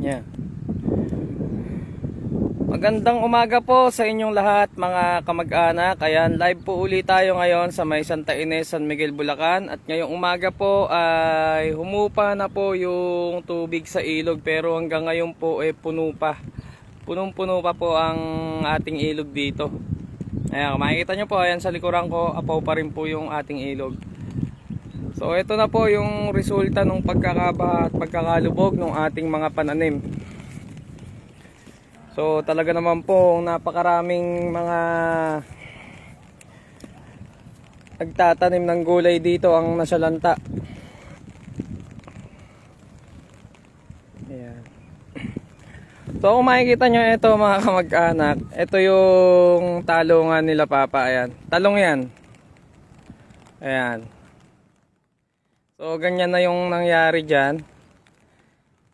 Yan. Magandang umaga po sa inyong lahat mga kamag-anak. Ayan, live po uli tayo ngayon sa may Santa Ines, San Miguel, Bulacan. At ngayong umaga po ay humupa na po yung tubig sa ilog, pero hanggang ngayon po puno pa. Punong-puno pa po ang ating ilog dito. Ayan, makikita nyo po, ayan sa likuran ko, apaw pa rin po yung ating ilog. So ito na po yung resulta ng pagkakabaha at pagkakalubog ng ating mga pananim. So talaga naman po napakaraming mga nagtatanim ng gulay dito ang nasalanta. Ayan. So kung makikita nyo ito mga kamag-anak, ito yung talungan nila Papa. Ayan. Talong yan. Ayan. So ganyan na yung nangyari dyan.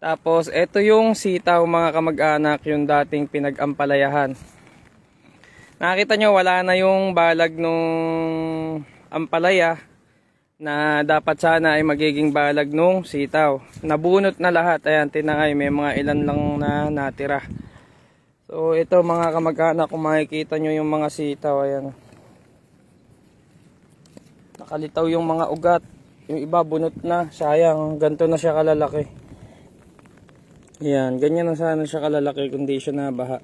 Tapos ito yung sitaw mga kamag-anak, yung dating pinag-ampalayahan. Nakita nyo wala na yung balag nung ampalaya na dapat sana ay magiging balag nung sitaw. Nabunot na lahat. Ayan, tinangay, may mga ilan lang na natira. So ito mga kamag-anak, kung makikita nyo yung mga sitaw, ayan. Nakalitaw yung mga ugat. Yung iba bunot na, sayang, ganito na siya kalalaki. Yan, ganyan na sana siya kalalaki kung di siya nabaha.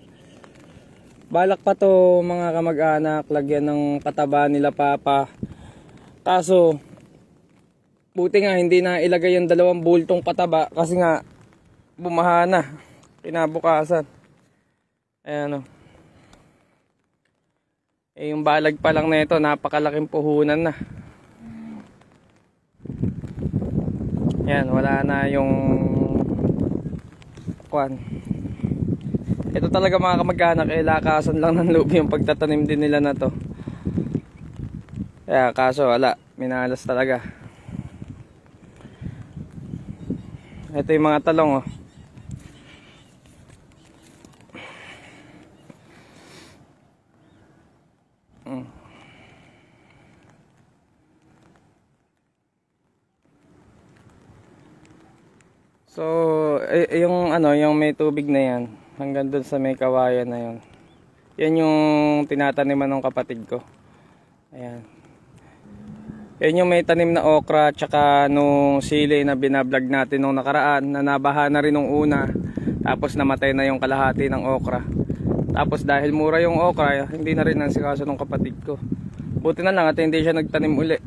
Balak pa to mga kamag-anak, lagyan ng pataba nila Papa. Kaso, buti nga hindi na ilagay yung 2 bultong pataba kasi nga bumaha na kinabukasan. Ayan o. Yung balag pa lang na ito, napakalaking puhunan na. Yan, wala na yung ito talaga mga kamag-anak, lakasan lang ng loob yung pagtatanim din nila na to. Kaya kaso wala, minalas talaga. Ito yung mga talong So, yung yung may tubig na yan, hanggang dun sa may kawayan na yun. Yan yung tinataniman ng kapatid ko. Ayan. Yan yung may tanim na okra, tsaka nung sili na binablog natin nung nakaraan, na nabaha na rin nung una. Tapos namatay na yung kalahati ng okra. Tapos dahil mura yung okra, hindi na rin nansikaso ng kapatid ko. Buti na lang at hindi siya nagtanim uli.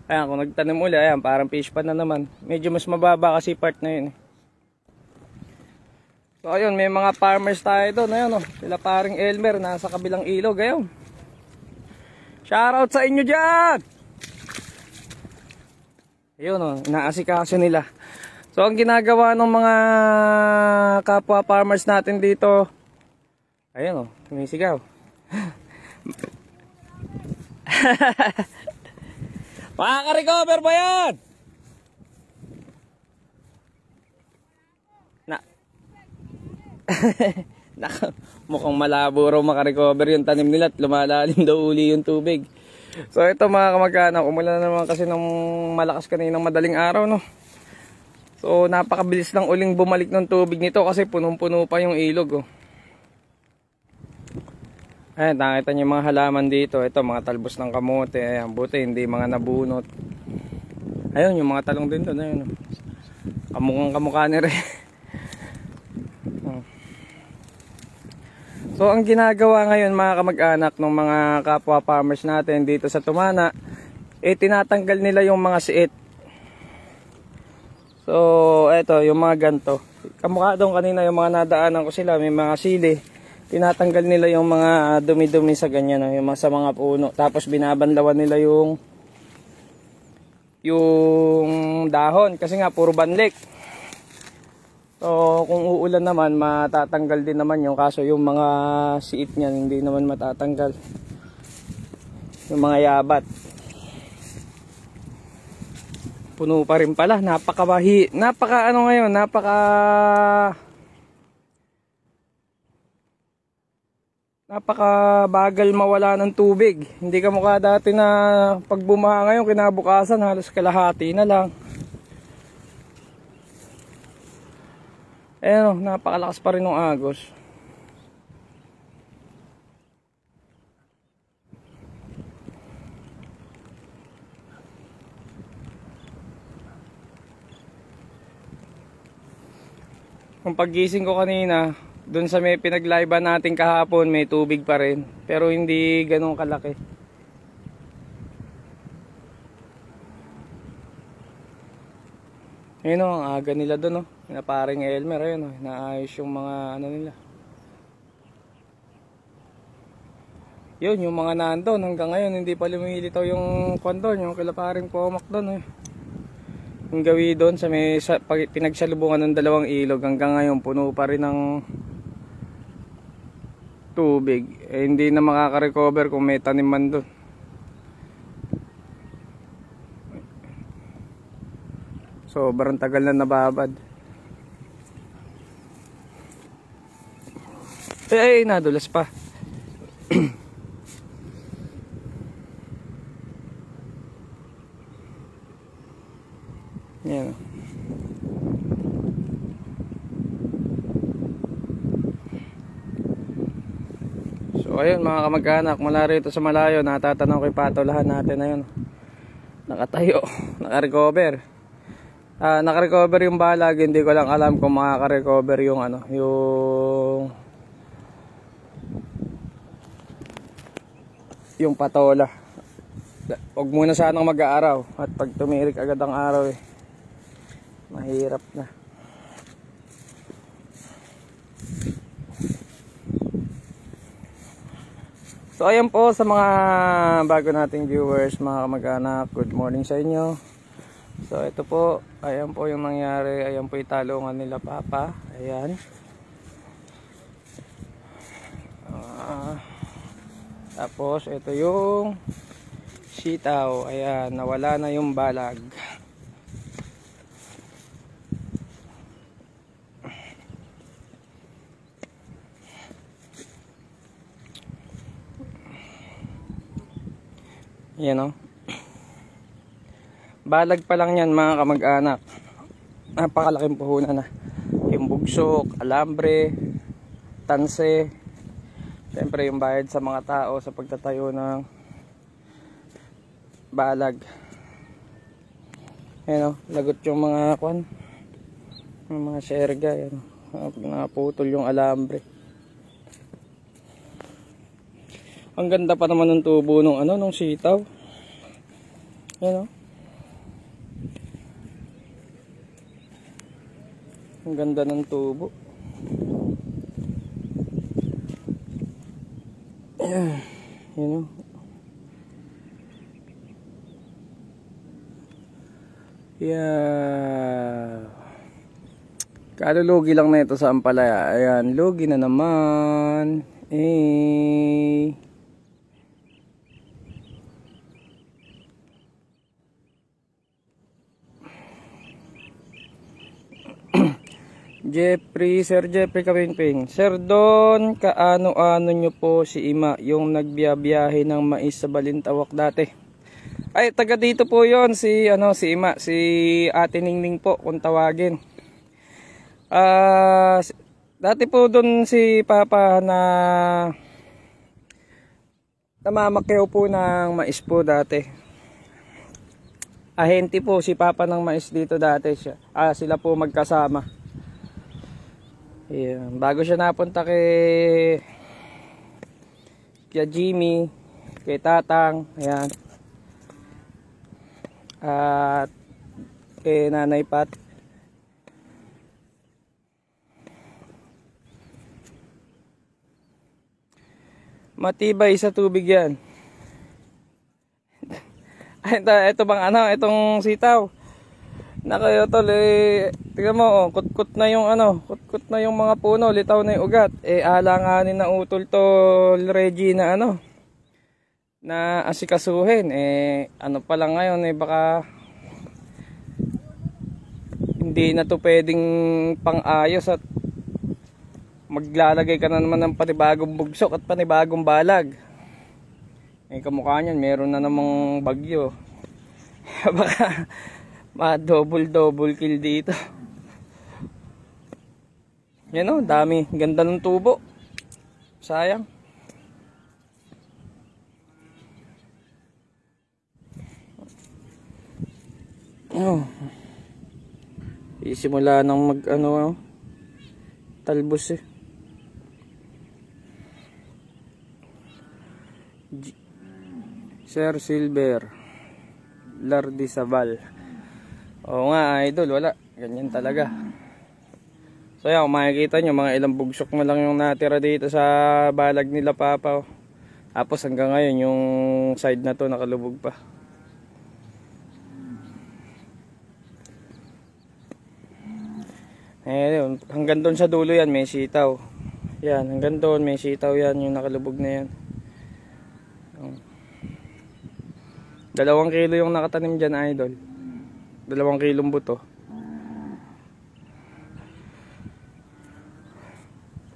Ayan, kung nagtanim uli, ayan, parang fish pan na naman. Medyo mas mababa kasi part na yun. So ayun, may mga farmers tayo doon. Ayun sila paring Elmer, nasa kabilang ilog. Ayun. Shoutout sa inyo dyan! Ayun inaasikaso nila. So ang ginagawa ng mga kapwa farmers natin dito, ayun sumisigaw. Makaka-recover ba yan? Mukhang malabo raw makarecover yung tanim nila at lumalalim daw uli yung tubig. So ito mga kamag-anak, umulan na naman kasi ng malakas kaninang madaling araw So napakabilis lang uling bumalik ng tubig nito kasi punong-puno pa yung ilog Ayan, nakita niyo yung mga halaman dito. Ito mga talbos ng kamote. Ayan, buti hindi mga nabunot. Ayun, yung mga talong din doon. Ayun, kamukha ni Re. So ang ginagawa ngayon mga kamag-anak ng mga kapwa farmers natin dito sa Tumana, tinatanggal nila yung mga siit. So eto yung mga ganto. Kamukha doon kanina yung mga nadaanan ko sila, may mga sili. Tinatanggal nila yung mga dumi-dumi sa ganyan, yung sa mga puno. Tapos binabanlawan nila yung dahon kasi nga puro banlik. So kung uulan naman matatanggal din naman yung, kaso yung mga siit niyan hindi naman matatanggal. Yung mga yabat. Puno pa rin pala, napaka bagal mawala ng tubig. Hindi ka mukha dati na pag bumaha ngayon kinabukasan halos kalahati na lang. Ayan o, napakalakas pa rin ng agos. Kung paggising ko kanina, dun sa may pinag-livean natin kahapon, may tubig pa rin. Pero hindi ganun kalaki. Ayun o, ang aga nila dun o. Paring Elmer, ayun o. Naayos yung mga ano nila. Yun, yung mga nandun. Hanggang ngayon, hindi pa lumilitaw yung kondon. Yung kila paring Pomac dun eh. Yung gawi doon sa may pinagsalubungan ng dalawang ilog, hanggang ngayon puno pa rin ng tubig. Eh, hindi na makaka-recover kung may tanim man doon. Sobrang tagal na nababad. Eh, nadulas pa. Yan. So ayun mga kamag-anak, mula rito sa malayo, natatanaw kay patulahan natin na yun. Nakatayo, naka-recover. Naka-recover yung balag, hindi ko lang alam kung makaka-recover yung ano, yung patola. Huwag muna sanang mag-aaraw at pag tumirik agad ang araw eh, mahirap na. So ayan po sa mga bago nating viewers, mga kamag-anak, good morning sa inyo. So ito po, ayan po yung nangyari, ayan po yung talungan nila Papa. Ayan. Tapos ito yung sitaw, ayan, nawala na yung balag. Yan o. Balag pa lang yan mga kamag-anak. Napakalaking puhunan na. Yung bugsok, alambre, tanse. Siyempre yung bayad sa mga tao sa pagtatayo ng balag. Yan o, lagot yung mga kwan. Yung mga serga. Yan o, naputol yung alambre. Ang ganda pa naman ng tubo nung ano, nung sitaw. Yan o. Ang ganda ng tubo. Yan o. Yeah. Kalulugi lang na ito sa ampalaya. Ayan, lugi na naman. Eh. Sir Jeffrey Kapingping. Sir Don, kaano-ano nyo po si Ima, yung nagbiyabiyahe ng mais sa Balintawak dati? Ay, taga dito po yon si Ima, si Ate Ningning po kung tawagin. Dati po doon si Papa na namamakyaw po ng mais po dati. Ahente po si Papa ng mais dito dati siya. Sila po magkasama. Ayan. Bago siya napunta kay Jimmy, kay Tatang, ayan. At kay Nanay Pat. Matibay sa tubig yan. Ito bang ano, itong sitaw. Nakayo tol tingnan mo oh, kutkut na yung kutkut na yung mga puno, litaw na yung ugat. Alanganin na utol tol Reggie na na asikasuhin. Ano pa lang ngayon baka hindi na to pwedeng pang-ayos at maglalagay ka na naman ng panibagong bugsok at panibagong balag. Kamukha niyan, meron na namang bagyo. Baka ma-double kill dito. Yan o, dami. Ganda ng tubo. Sayang. Oh. Isimula ng mag ano, talbos eh. Sir Silver Lardisabal. Oo nga idol, wala. Ganyan talaga. So yan, kung makikita nyo, mga ilang bugsok na lang yung natira dito sa balag nila Papa. Tapos hanggang ngayon yung side na to nakalubog pa. Ayun, hanggang doon sa dulo yan may sitaw. Yan, hanggang doon may sitaw yan, yung nakalubog na yan. 2 kilo yung nakatanim dyan idol. 2 kilong buto.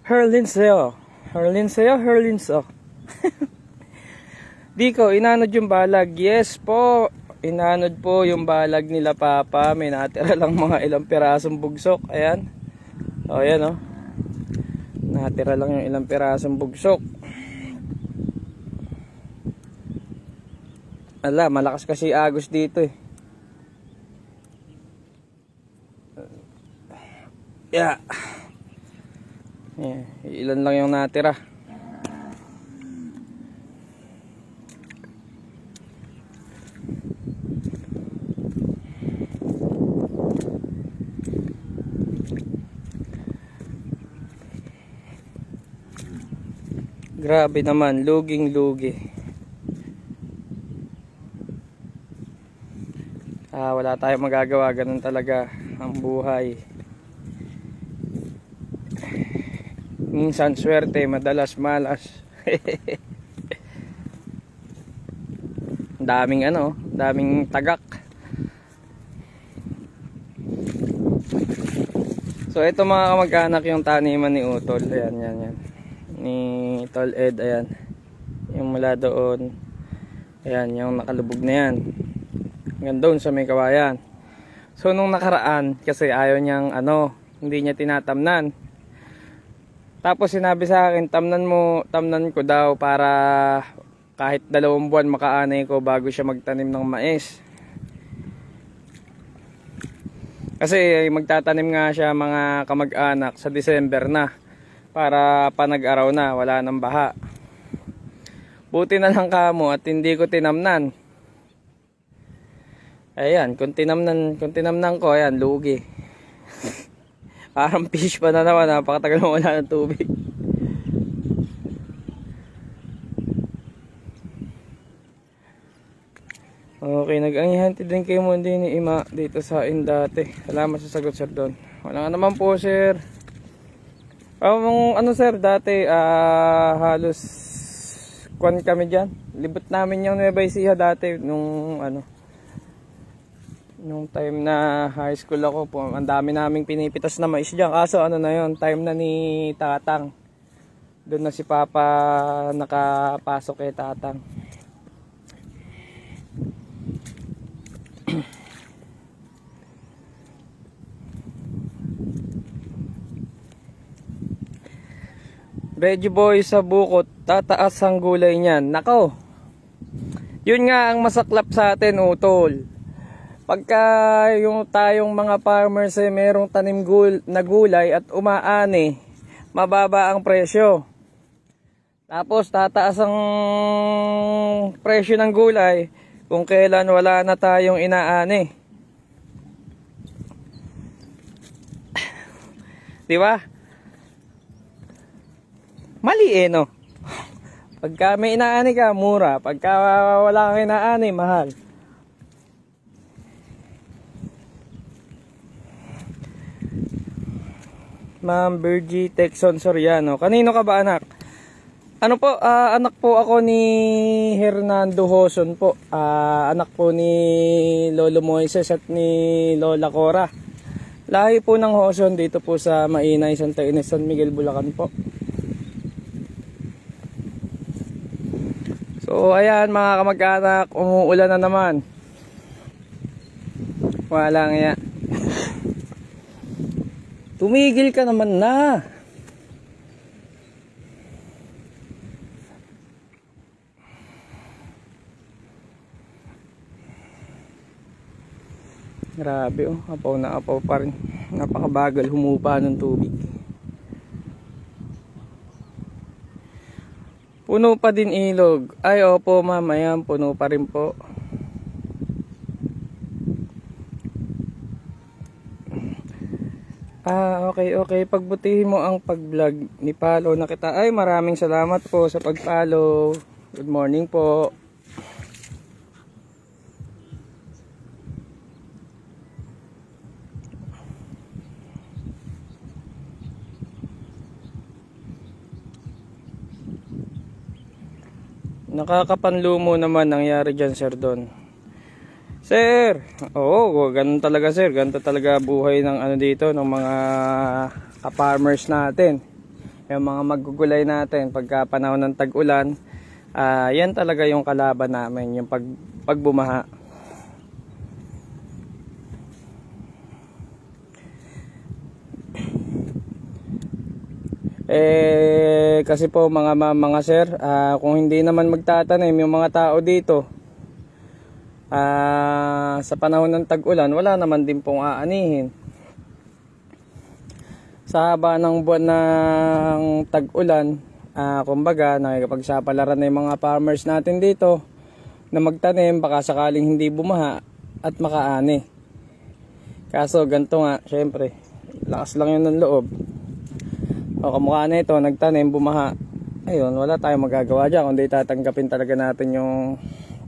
Herlinseo. Diko, inanod yung balag. Yes po. Inanod po yung balag nila Papa. May natira lang mga ilang pirasong bugsok. Ayan. O, ayan o. Natira lang yung ilang pirasong bugsok. Ala, malakas kasi agos dito eh. Yeah. Ilan lang yung natira. Grabe naman, luging-lugi. Wala tayong magagawa, ganun talaga ang buhay. Minsan swerte, madalas malas. daming tagak. So ito mga kamag-anak yung taniman ni Utol. Ayan. Ni Tol Ed, ayan. Yung mula doon. Ayan, yung nakalubog na yan. Hanggang doon sa may kawayan. So nung nakaraan, kasi ayaw niyang hindi niya tinatamnan. Tapos sinabi sa akin, tamnan ko daw para kahit 2 buwan makaanay ko bago siya magtanim ng mais. Kasi magtatanim nga siya mga kamag-anak sa December na. Para panag-araw na, wala nang baha. Buti na lang kamo at hindi ko tinamnan. Ayan, kung tinamnan ko, ayan, lugi. Parang fish pa na naman, napakatagal mo wala ng tubig. Okay, nag-angihanti din kayo mo din ni Ima dito sa Indate. Salamat sa sagot sir doon. Wala nga naman po sir. Sir, dati halos kwan kami dyan. Libot namin yung Nueva Ecija dati nung time na high school ako po, ang dami naming pinipitas na mais dyan. Kaso na yun, time na ni Tatang. Doon na si Papa nakapasok kay Tatang. Reggie Boy sa bukot, tataas ang gulay niyan. Nako, yun nga ang masaklap sa atin, Utol. Pagka tayong mga farmers merong tanim na gulay at umaani, mababa ang presyo. Tapos tataas ang presyo ng gulay kung kailan wala na tayong inaani. Di ba? Mali no? Pagka may inaani ka, mura. Pagka wala kang inaani, mahal. Ma'am Virgie Texon Soriano. Kanino ka ba anak? Anak po ako ni Hernando Hoson po. Anak po ni Lolo Moises at ni Lola Cora. Lahi po ng Hoson dito po sa Mainay, Santa Ines, San Miguel, Bulacan po. So ayan mga kamag-anak, umuulan na naman. Wala nga. Tumigil ka naman na. Grabe oh, apaw na apaw pa rin. Napakabagal humupa ng tubig. Puno pa din ilog. Ay opo ma'am, ayan, puno pa rin po. Okay. Pagbutihin mo ang pag-vlog ni Palo na kita. Ay, maraming salamat po sa pag-follow. Good morning po. Nakakapanlumo naman nangyari dyan, Sir Don. Sir, oo, ganun talaga sir. Ganun talaga buhay ng ano dito, ng mga farmers natin. Yung mga maggugulay natin pagka panahon ng tag-ulan. Yan talaga yung kalaban namin, yung pagbumaha. Kasi po mga sir, kung hindi naman magtatanim yung mga tao dito, sa panahon ng tag-ulan, wala naman din pong aanihin. Sa haba ng buwan ng tag-ulan, kumbaga nakikipagsapalaran na yung mga farmers natin dito na magtanim, baka sakaling hindi bumaha at makaani. Kaso ganito nga, syempre, lakas lang yun ng loob. O kamukha na ito, nagtanim, bumaha. Ayun, wala tayong magagawa dyan kundi tatanggapin talaga natin yung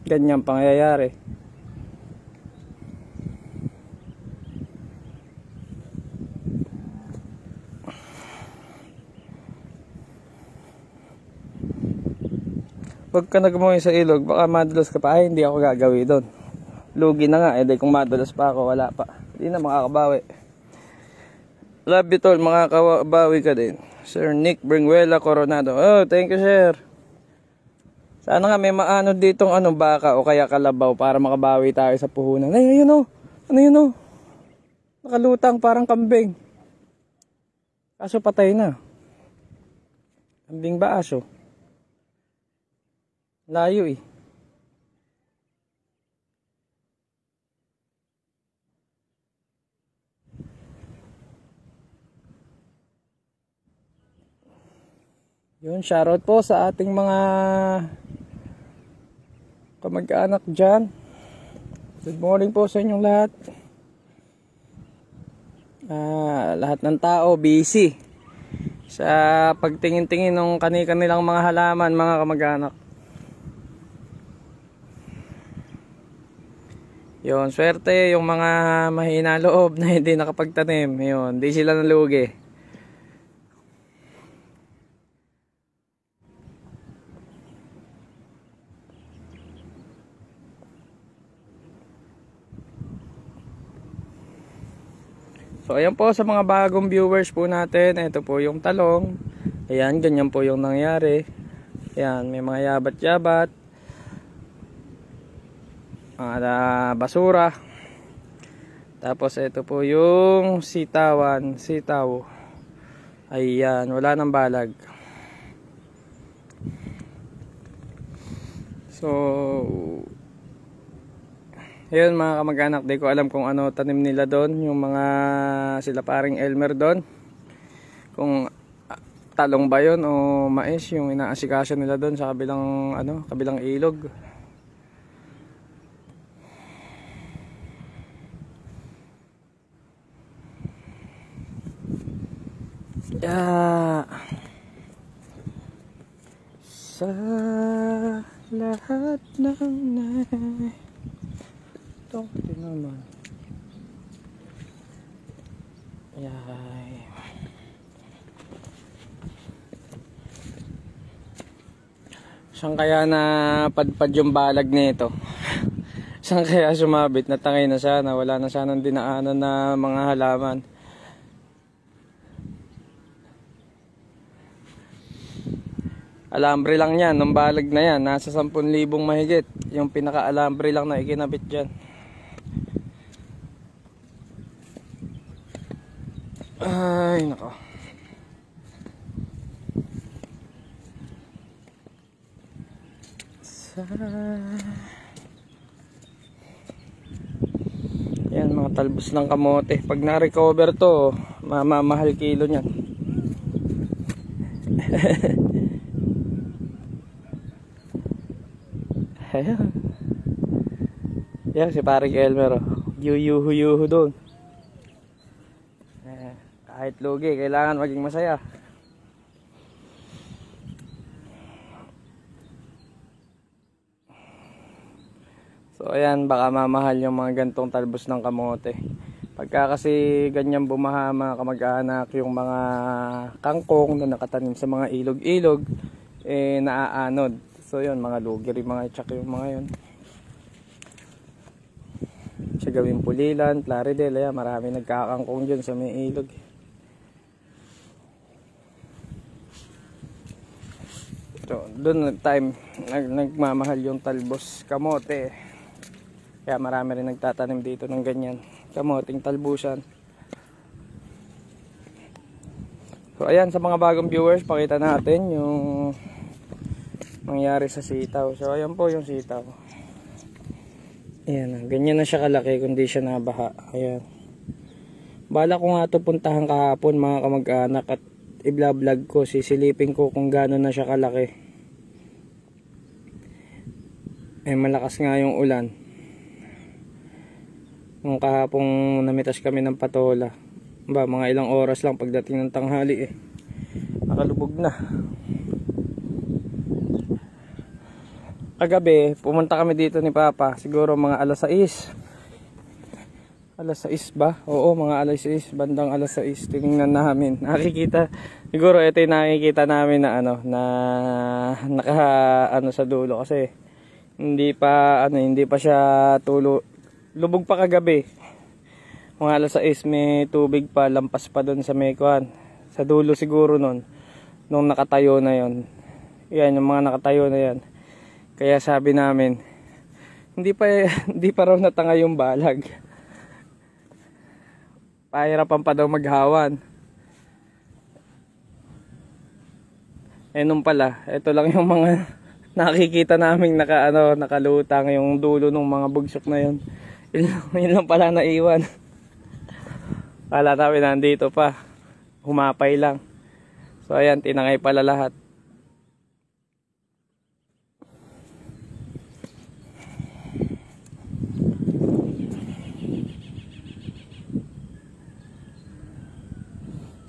ganyang pangyayari. Huwag ka nagmuhay sa ilog, baka madulas ka pa. Ay, hindi ako gagawin doon. Lugi na nga, kung madulas pa ako, wala pa. Hindi na makakabawi. Love you tol, makakabawi ka din. Sir Nick Bringuela Coronado. Oh, thank you sir. Sana nga may maano ditong baka o kaya kalabaw para makabawi tayo sa puhunan. Ay, ayun oh. Ano yun oh? Nakalutang parang kambing. Kaso patay na. Kambing ba aso? Layo eh. Yun, shoutout po sa ating mga kamag-anak dyan. Good morning po sa inyong lahat. Lahat ng tao busy sa pagtingin-tingin ng kanilang mga halaman, mga kamag-anak. Yun, swerte yung mga mahina loob na hindi nakapagtanim. Yun, di sila nalugi. So ayan po sa mga bagong viewers po natin, ito po yung talong. Ayan, ganyan po yung nangyari. Ayan, may mga yabat-yabat. Mga basura. Tapos ito po yung sitaw. Ayan, wala nang balag. So ayun mga kamag-anak, di ko alam kung ano tanim nila doon, yung mga sila paring Elmer doon. Kung talong ba yun o mais yung inaasikaso nila doon sa kabilang ilog. Sa lahat ng ito naman. Ay. Saan kaya na padpad yung balag nito? Saan kaya sumabit? Natangay na sana. Wala na sanang dinaanan na mga halaman. Alambre lang yan. Nung balag na yan, nasa 10,000 mahigit. Yung pinaka-alambre lang na ikinabit dyan. Ay, nako. Yan, mga talbos ng kamote. Pag na-recover to, mamamahal kilo niyan. Ayan. Yan, si paring Elmer. Yuyuhu doon. Kahit lugi, kailangan maging masaya. So ayan, baka mamahal yung mga gantong talbos ng kamote. Pagka kasi ganyan bumaha mga kamag-anak, yung mga kangkong na nakatanim sa mga ilog-ilog, naaanod. So yun, mga lugi rin mga itsak yung mga yun. Siya gawing Pulilan, Plaridel, ayan, marami nagkakangkong dyan sa may ilog. So doon nagmamahal yung talbos kamote. Kaya marami rin nagtatanim dito ng ganyan kamoting talbusan. So ayan, sa mga bagong viewers, pakita natin yung nangyari sa sitaw. So ayan po yung sitaw. Ayan, ganyan na siya kalaki kung di siya nabaha. Ayan. Bala ko nga ito puntahan kahapon mga kamag-anak at i-vlog ko, sisilipin ko kung gaano na siya kalaki. Malakas nga yung ulan. Nung kahapong namitas kami ng patola, mga ilang oras lang pagdating ng tanghali nakalubog na. Kagabi pumunta kami dito ni Papa, siguro mga alas 6. Alas 6 ba? Oo, mga alas 6, bandang alas 6 tiningnan namin. Nakikita, siguro ito yung nakikita namin na naka sa dulo kasi hindi pa siya lubog pa kagabi. Mga alas 6 may tubig pa, lampas pa doon sa Mekuan. Sa dulo siguro nung nakatayo na yon. Yan, yung mga nakatayo na yan. Kaya sabi namin, hindi pa raw natanga yung balag. Pahirapan pa daw maghawan. Nung pala, ito lang yung mga nakikita namin nakalutang yung dulo ng mga bugsok na yun. Yun lang pala naiwan. Kala namin nandito pa. Humapay lang. So ayan, tinangay pala lahat.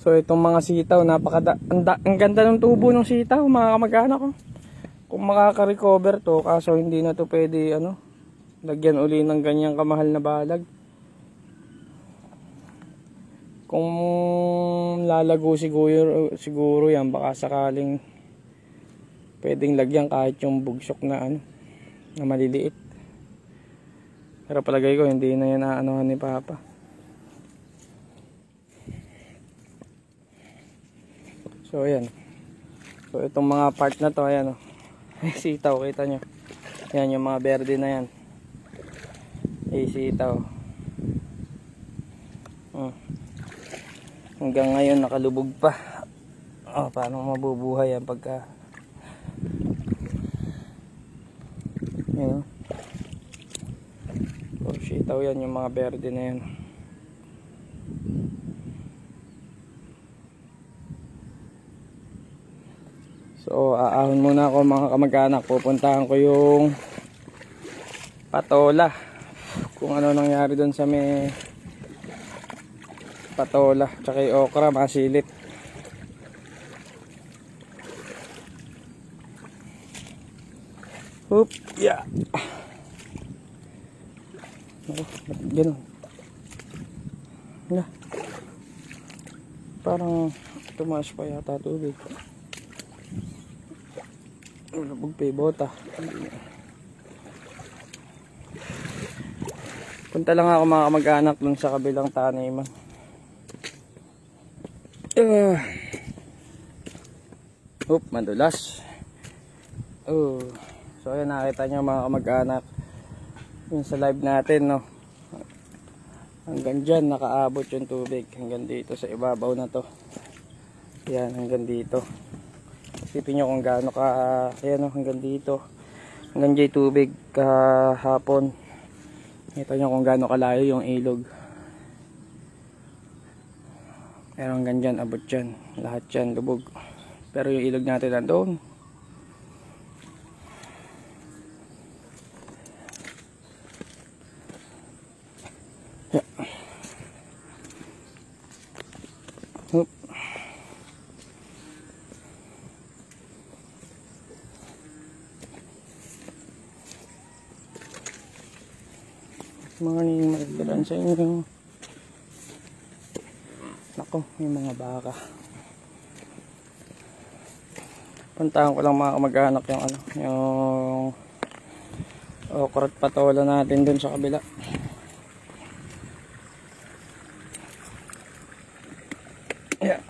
So itong mga sitaw, ang ganda ng tubo ng sitaw mga kamag-anak ko. Kung makaka-recover to, kaso hindi na to pwede lagyan uli ng ganyang kamahal na balag. Kung lalago siguro yan, baka sakaling pwedeng lagyan kahit yung bugsok na na maliliit. Pero palagay ko hindi na yan aanohan ni Papa. So ayan. So itong mga part na to, ayan sitaw, kita nyo. Yan yung mga berde na yan. Sitaw. Hanggang ngayon nakalubog pa. Paano mabubuhay yan pagka yan. Sitaw yan yung mga berde na yan. So aahon muna ako mga kamag-anak. Pupuntahan ko yung patola. Kung ano nangyari doon sa may patola tsaka yung okra, masilip. Hoop, yeah. Ganun. Parang tumaas pa yata tubig. Lubog pa yung bota. Punta lang ako mga kamag-anak dun sa kabilang taniman. Madulas. So ayan, nakita nyo mga kamag-anak yung sa live natin, Hanggang dyan nakaabot yung tubig. Hanggang dito sa ibabaw na to. Yan, hanggang dito. Isipin nyo kung gaano ka, ayan o, hanggang dito. Hanggang dyan tubig kahapon. Ito nyo kung gaano kalayo yung ilog. Pero hanggang dyan, abot dyan. Lahat dyan, lubog. Pero yung ilog natin nandoon. Yeah. Hoop. Morning, magbiran sa inyo. Nako, yung mga baka. Puntahan ko lang mga kamag-anak yung ano, yung okra at patola natin dun sa kabila. Yeah.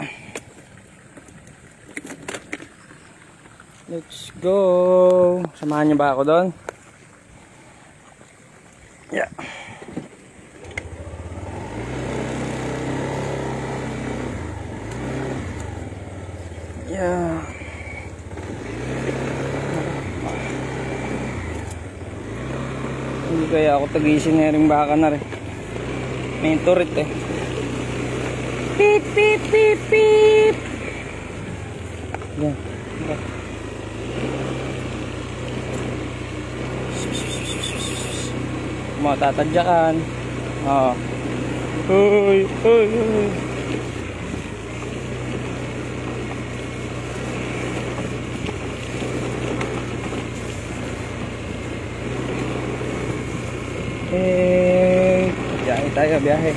Let's go. Samahan niyo ba ako doon? Yeah. Yeah. Hindi kaya ako tagising na rin baka na rin. May turit eh. Beep beep beep beep. Yan. Matatadyakan. Oo. Uy, uy, uy. Biyahe tayo, biyahe.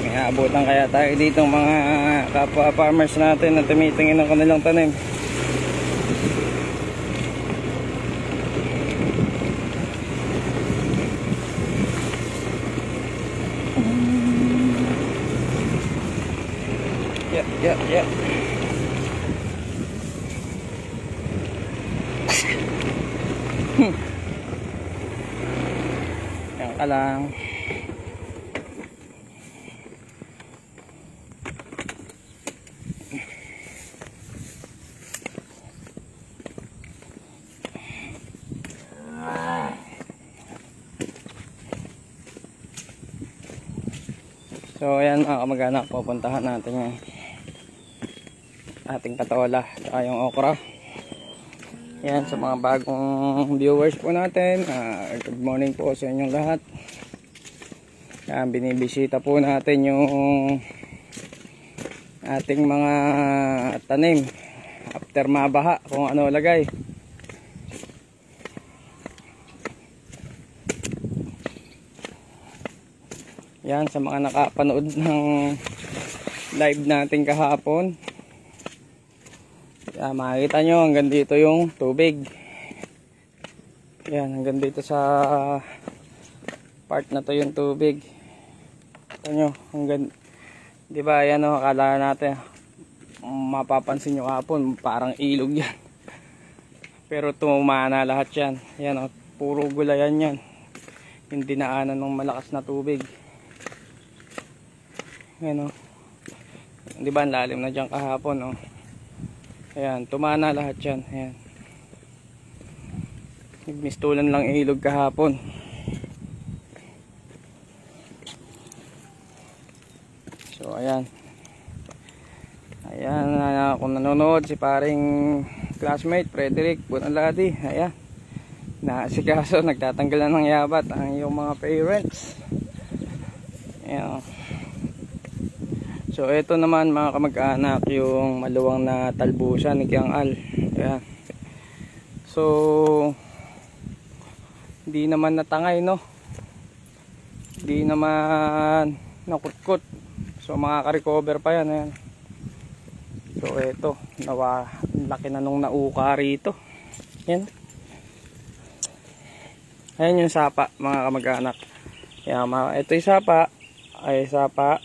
May aabutan kaya tayo dito mga kapwa farmers natin na tumitingin ng kanilang tanim. Yeah. Yan ka lang. So ayan mga kamag-anak, pupuntahan natin yung ating patola at yung okra. Yan sa mga bagong viewers po natin, good morning po sa inyong lahat. Yan, binibisita po natin yung ating mga tanim after mabaha kung ano lagay. Yan sa mga nakapanood ng live natin kahapon. Yan, makikita nyo hanggang dito yung tubig. Yan, hanggang dito sa part na to yung tubig. Kita nyo, hanggang, di ba yan o, akala natin mapapansin nyo kahapon parang ilog yan. Pero tumana lahat yan. Yan o, puro gulayan yan. Yung dinaanan ng malakas na tubig. Yan o, di ba ang lalim na dyan kahapon o. Ayan, tumana lahat yan. Ayan. Nagmistulan lang ilog kahapon. So, ayan. Ayan, kung nanonood si paring classmate, Frederick Bunaladi. Ayan. Naasikaso, nagtatanggal na ng yabat ang iyong mga parents. Ayan. So ito naman mga kamag-anak yung maluwang na talbusan ni Kiang Al. Ayan. So hindi naman natangay no. Hindi naman nakutkot. So makaka-recover pa yan. Ayan. So ito, laki na nung nauka rito. Ayan. Ayan yung sapa mga kamag-anak. Ayan, ito yung sapa. Ay sapa.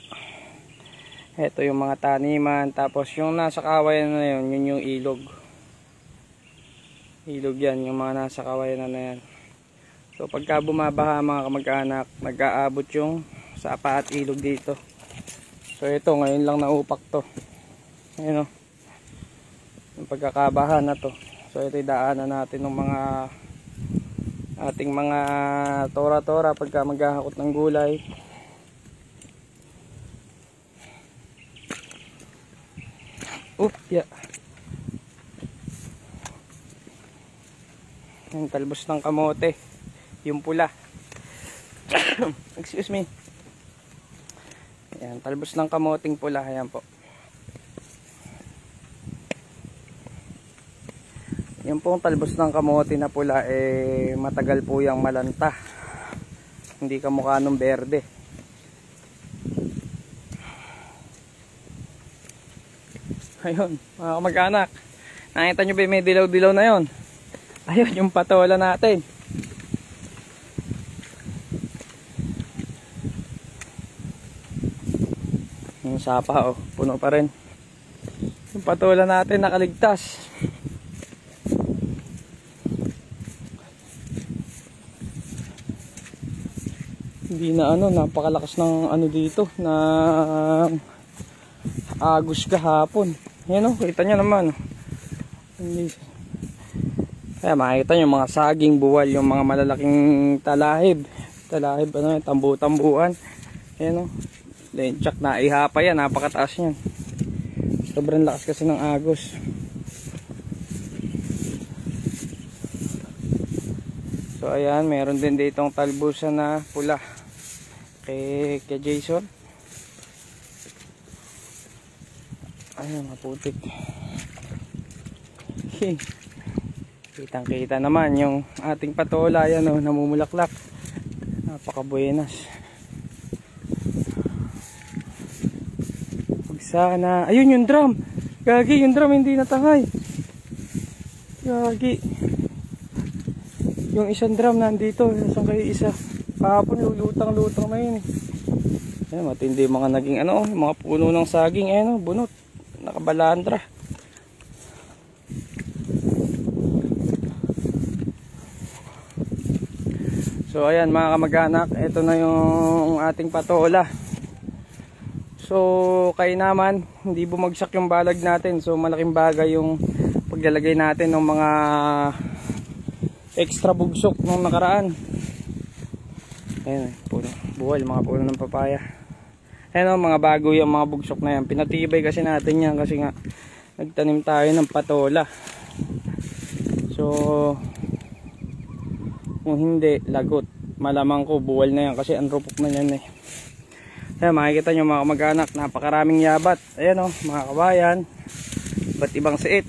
Ito yung mga taniman. Tapos yung nasa kawayan na yun, yun yung ilog. Ilog yan, yung mga nasa kawayan na yan. So pagka bumabaha mga kamag-anak, nag-aabot yung sapa at ilog dito. So ito ngayon lang naupak to. Ayun o. Yung pagkakabaha na to. So ito yung daanan natin ng mga ating mga tora-tora pagka maghahakot ng gulay. Yeah. Yung talbos ng kamote, yung pula. Excuse me. Ayan, talbos ng kamoting pula. Ayan po. Yung pong talbos ng kamote na pula, matagal po yung malanta. Hindi kamukha nung berde. Ayun, mga kamag-anak. Nakita nyo ba may dilaw-dilaw na yon? Ayun, yung patola natin. Yung sapa, oh, puno pa rin. Yung patola natin nakaligtas. Hindi na napakalakas ng dito na agos kahapon. Yan kita nyo naman. Kaya makikita nyo mga saging, buwal, yung mga malalaking talahib. Talahib, tambu-tambuan. Yan lenchak na ihapa yan, napakataas yan. Sobrang lakas kasi ng agos. So ayan, meron din ditong talbusan na pula kay Jason. Ayun, maputik. Kitang kita naman yung ating patola. Yan namumulaklak. Napakabuenas. Pag sana, ayun yung drum. Gagi, yung drum hindi natangay. Gagi. Yung isang drum nandito. Nasaan kayo isa? Kahapon lulutang-lutang na yun. Ayan, matindi mga naging mga puno ng saging. Ayan bunot. Nakabalandra. So ayan mga kamag-anak, ito na yung ating patola. So kaya naman hindi bumagsak yung balag natin. So malaking bagay yung paglalagay natin ng mga extra bugsok nung nakaraan. Ayan, puno, buwal, mga puno ng papaya. Ayan mga bago yung mga bugsok na yan. Pinatibay kasi natin yan kasi nga nagtanim tayo ng patola. So kung hindi, lagot. Malamang ko buwal na yan kasi ang rupok na yan Ayan, makikita nyo mga kamag-anak, napakaraming yabat. Ayan mga kabayan, iba't ibang siit.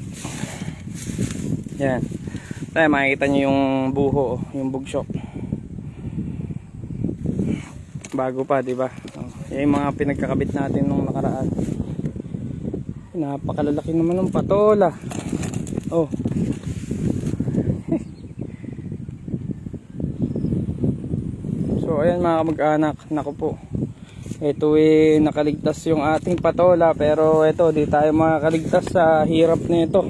Ayan. Ayan, makikita nyo yung buho, yung bugsok. Bago pa, diba? Yan yung mga pinagkakabit natin nung nakaraan. Napakalalaki naman ng patola. So ayan mga kamag-anak, naku po. Ito nakaligtas yung ating patola, pero ito di tayo makakaligtas sa hirap nito.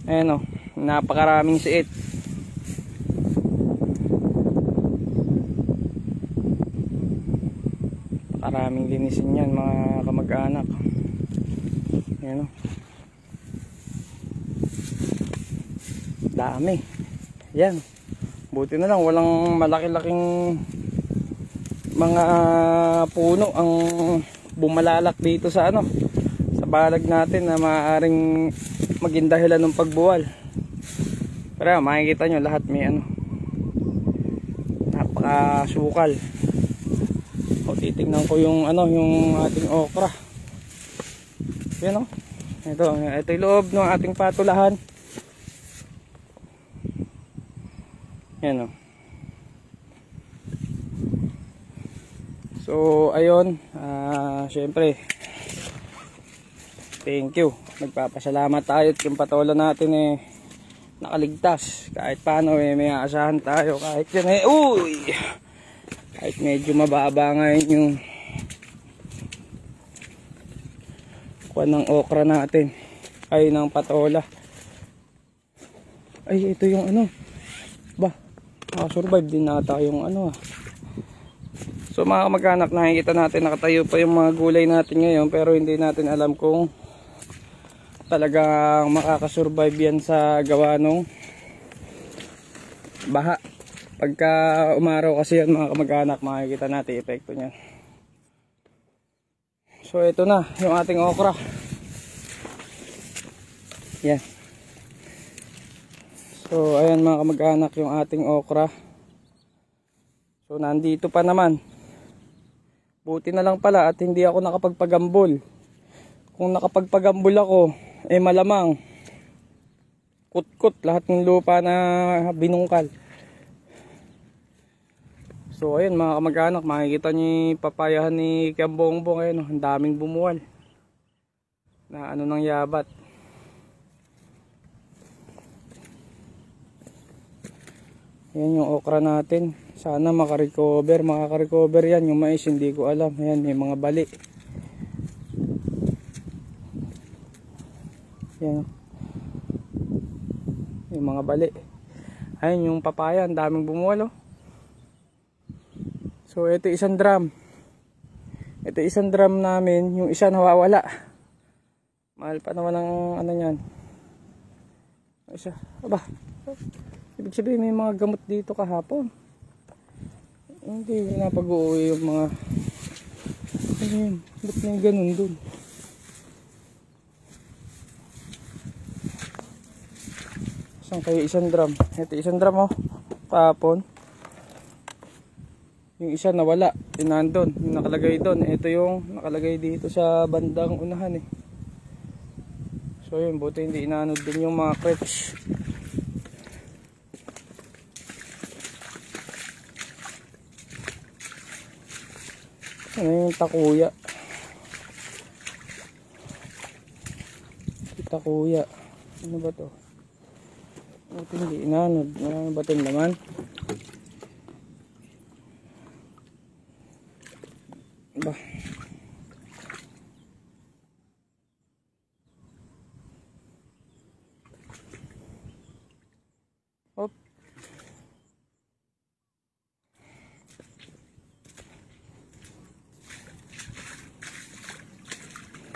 Ayan napakaraming siit. Napakaraming linisin yan mga kamag-anak. Ayan dami. Yan. Buti na lang walang malaki-laking mga puno ang bumalalak dito sa sa balag natin na maaaring maging dahilan ng pagbuwal. Pero makikita nyo lahat may napakasukal. Titignan ko yung yung ating okra. Yan ito yung loob ng ating patulahan. Yan So ayun, syempre thank you. Nagpapasalamat tayo at yung patola natin nakaligtas. Kahit paano may aasahan tayo kahit yan kahit medyo mababa ngayon yung kuha ng okra natin ay ng patola. Ay ito yung Nakasurvive din ata yung ano ah. So mga kamag-anak, nakikita natin nakatayo pa yung mga gulay natin ngayon, pero hindi natin alam kung talagang makakasurvive yan sa gawa nung baha. Pagka umaraw kasi yan mga kamag-anak, makikita natin epekto niyan. So ito na yung ating okra. Yan. So ayan mga kamag-anak yung ating okra. So nandito pa naman. Buti na lang pala at hindi ako nakapagpagambol. Kung nakapagpagambol ako, malamang kutkot lahat ng lupa na binungkal. So ayun mga kamag-anak, makikita niyo yung papayahan ni Kiambongbong. Ayun, ang daming bumuwal na ano ng yabat. Yan yung okra natin. Sana makarecover. Makakarecover yan. Yung mais hindi ko alam. Ayan, may mga bali. Yan. Yung mga bali. Ayun yung papaya. Ang daming bumuwal oh. So ito isang drum. Ito isang drum namin. Yung isa nawawala. Mahal pa naman ang ano yan. Isa. Aba. Ibig sabihin may mga gamot dito kahapon. Hindi napag-uwi yung mga ayun. Ba't may ganun dun? Saan kayo isang drum? Ito isang drum oh. Kahapon. Yung isa nawala, nandun, yung nakalagay doon. Ito yung nakalagay dito sa bandang unahan eh. So yun, buti hindi inanod din yung mga crates. Ano yung takuya? Takuya. Ano ba to? Buti hindi inanod. Ano ba itong laman? Ba. Hop.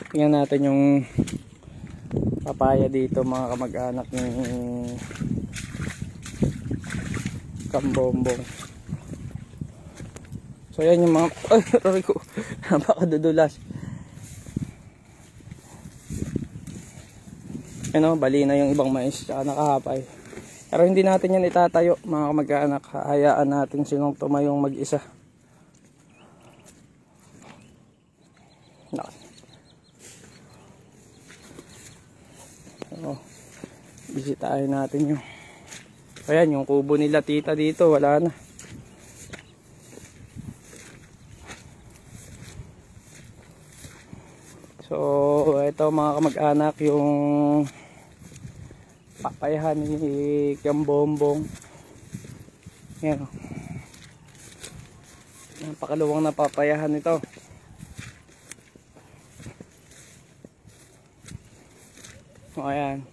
Tingnan natin yung papaya dito mga kamag-anak ng Kiambongbong. So yan yung mga ay sorry ko napakadudulas. Ano, bali na yung ibang mais tsaka nakahapay. Pero hindi natin yan itatayo mga kamag-anak. Hayaan natin sinong tumayong mag-isa. So, bisitahin natin yung ayan yung kubo nila tita dito. Wala na. So ito mga kamag-anak yung papayahan ni Kiambongbong. Yan o. Napakaluwang na papayahan ito. O ayan.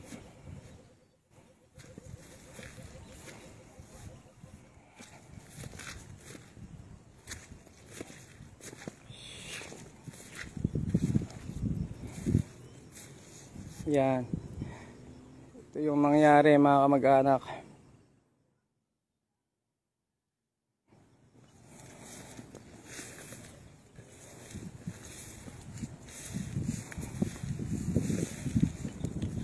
Yan. Ito yung mangyari mga kamag-anak.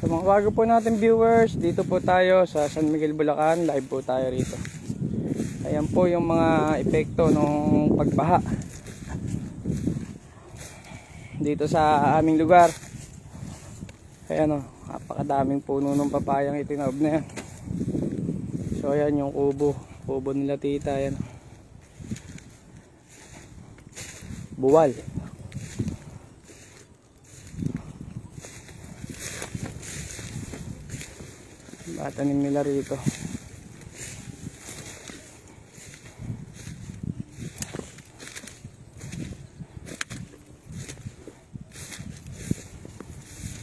Sa mga bago po natin viewers, dito po tayo sa San Miguel, Bulacan. Live po tayo rito. Ayan po yung mga epekto ng pagbaha dito sa aming lugar. Ayan o, napakadaming puno ng papayang itinaob na yan. So ayan yung kubo nila tita. Ayan, buwal. Tanim nila rito.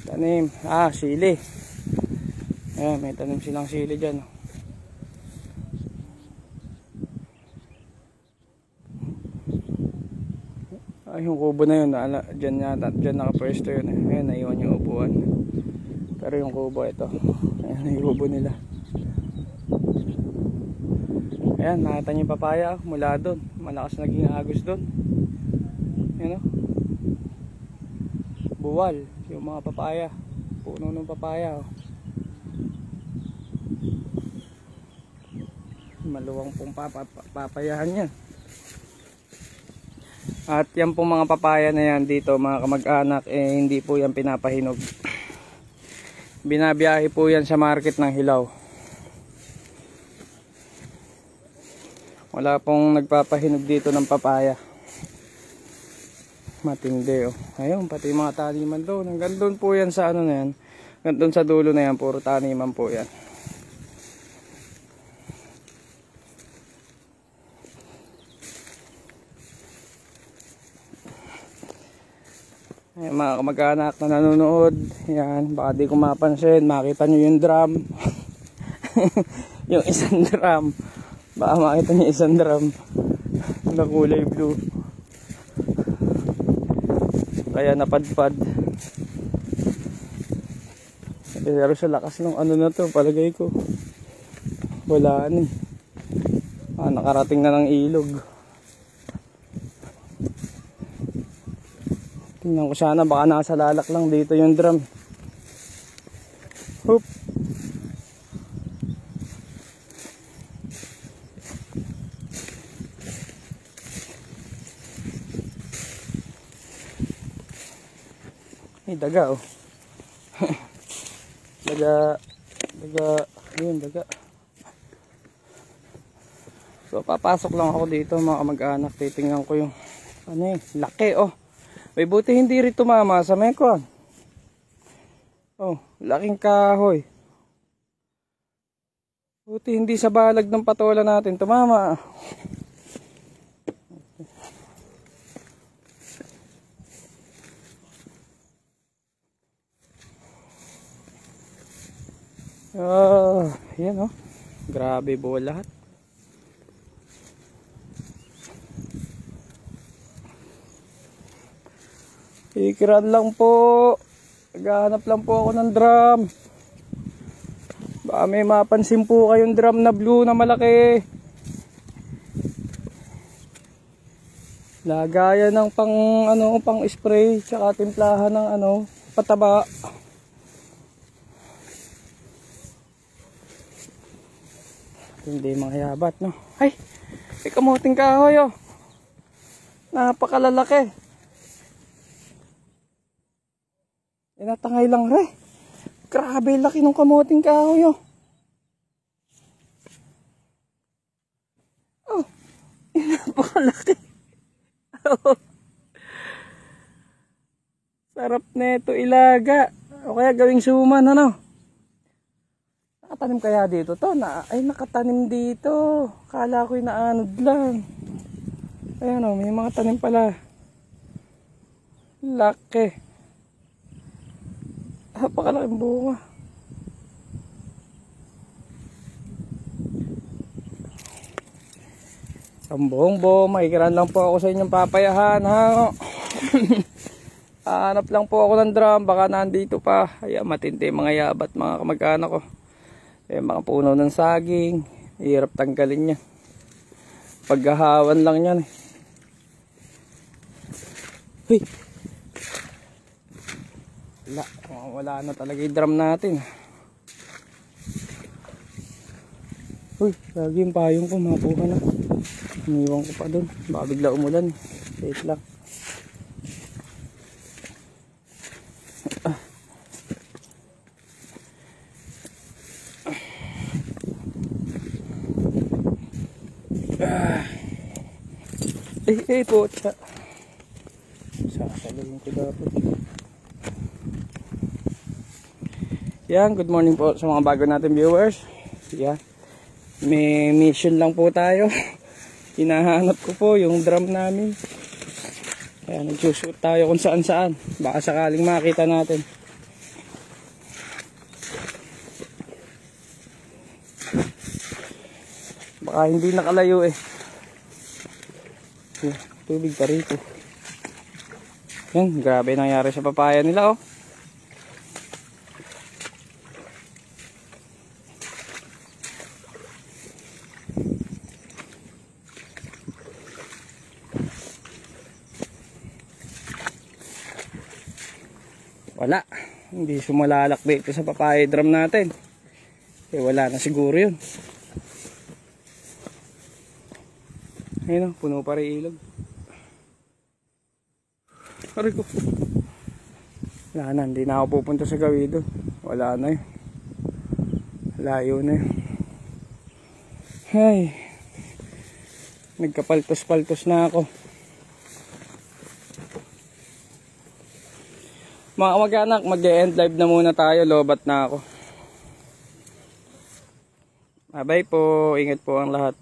Tanim. Sili. Ayan, may tanim silang sili dyan. Ay, yung kubo na yun, dyan yata, dyan nakapwesto yun. Ayan, naiwan yung upuan. Pero yung kubo ito, ayan yung kubo nila. Ayan, nakita niyo yung papaya mula doon. Malakas naging agos doon. Ayan o. Buwal, yung mga papaya. Puno ng papaya o. Maluwang pong papayahan yan. At yan pong mga papaya na yan dito mga kamag-anak, hindi po yan pinapahinog. Binabiyahe po yan sa market ng Hilaw. Wala pong nagpapahinog dito ng papaya. Matindi oh. Ayun, pati mga taniman doon. Hanggang doon po yan sa ano na yan. Hanggang doon sa dulo na yan, puro taniman po yan. Ayan, mga kamag-anak na nanonood, yan, baka di ko mapansin, makita nyo yung drum. Yung isang drum, baka makita nyo isang drum na kulay blue, kaya napadpad. Pero sa lakas ng ano na to, palagay ko wala ni. Nakarating na ng ilog. Tingnan ko sana, baka nasa lalak lang dito yung drum. Hoop. May daga oh. daga, yun daga. So papasok lang ako dito mga kamag-anak, titingnan ko yung ano laki oh. May buti hindi rin tumama sa mekwan. Oh, laking kahoy. Buti hindi sa balag ng patola natin tumama. Yan oh. Grabe buo lahat. Ikiran lang po. Naghahanap lang po ako ng drum. Baka may mapansin po kayong drum na blue na malaki. Lagayan ng pang spray tsaka timplahan ng pataba. Hindi mga yabat no. Ay, may kamuting kahoy oh. Napakalalaki. Natangay lang re. Grabe laki ng kamuting kahoy oh. Oh, napakalaki. Oh. Sarap neto ilaga. O kaya gawing suman ano. Nakatanim kaya dito to? Ay nakatanim dito. Kala ko'y naanod lang. Ayan o, may mga tanim pala. Laki. Napakalaking bunga. Ang bongbong, makikiran lang po ako sa inyong papayahan ha. Hanap lang po ako ng drum, baka nandito pa. Ay, matindi mga yabat mga kamag-anak ko. Mga puno ng saging, hirap tanggalin niya. Paghahawan lang yan eh. Hey. Wala na talaga yung drum natin. Uy, lagi yung payong ko, mapuha na. Iniwan ko pa dun, baka bigla umulan. Wait lang. Puta. Sasaluhin ko dapat. Yan, good morning po sa mga bago natin viewers. Yan. May mission lang po tayo. Hinahanap ko po yung drum namin. Kaya nagsushoot tayo kung saan saan. Baka sakaling makita natin. Baka hindi nakalayo eh. Tubig pa rito. Yan, grabe nangyari sa papaya nila oh. Wala, hindi sumalalak dito sa papaya drum natin. Eh wala na siguro yun. Ayun o, puno pa rin ilog. Aray ko. Wala na, hindi na ako pupunta sa gawin doon. Wala na yun. Layo na yun. Ay, nagkapaltos-paltos na ako. Mga kamag-anak, mag-end live na muna tayo. Lobat na ako. Bye-bye po. Ingat po ang lahat.